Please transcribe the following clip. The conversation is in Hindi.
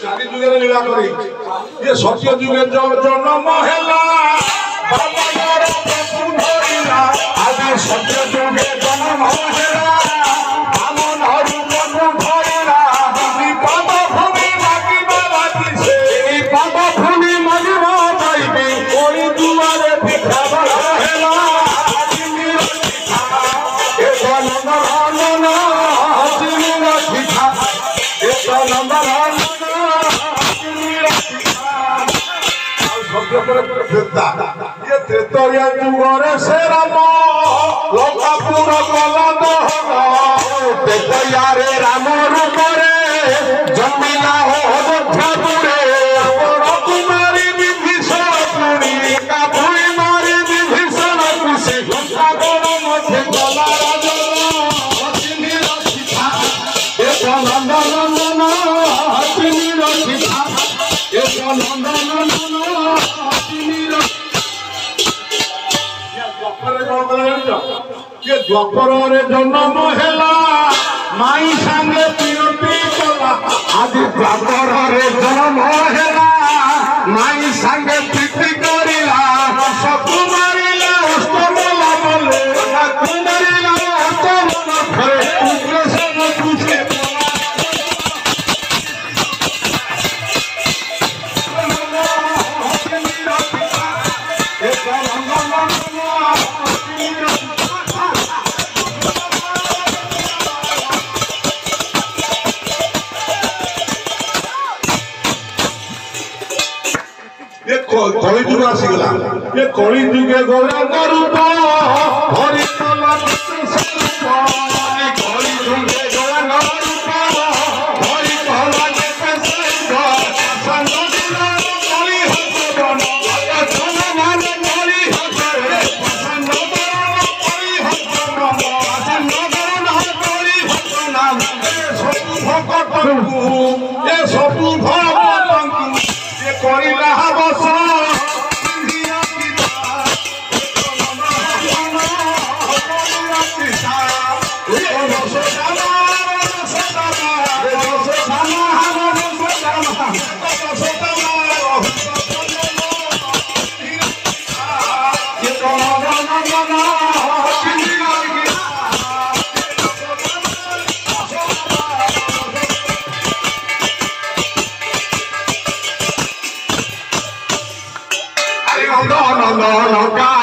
চারি যুগের লীলা করি ये सत्य जुगे जन्म हेला आदि सत्य जुगे जन्म हेला आमन हरु मनु धरिला पाद भूमि मागिबा लागिसे पाद भूमि मागिबा पाइबे ओई दुआरे भिक्षा हेला ए जन्म हनन हसिनी भिक्षा ए जन्म हनन ये त्रेतया जुगरे से राम लंकापुर गला दहन त्रेतया रे राम रूपरे जन्मिला हो अयोध्यापुरे कुमारी विभीषण पुणी कापुरी मारी विभीषण कुशी सागर मध्य गला हसिनी रक्षिता एक नंदनंदन हसिनी रक्षिता एक नंदनंदन द्वापर जन्म हेला माई संगे प्रियती कला आदि द्वापर जन्म हेला माई संगे प्रीति करिला सकुमारिला अष्टमला बोले कुमारिला अष्टमला घरे उग्रसेन तुझे कली जुग आसीगला ये कली जुगे गौरंग रूप हरि कला कली जुगे गौरंग रूप हरि कला कली हसन मान कली हसन कली हसन भक्त ये सबु भगवान ये करिला बस no, no, no, no, God.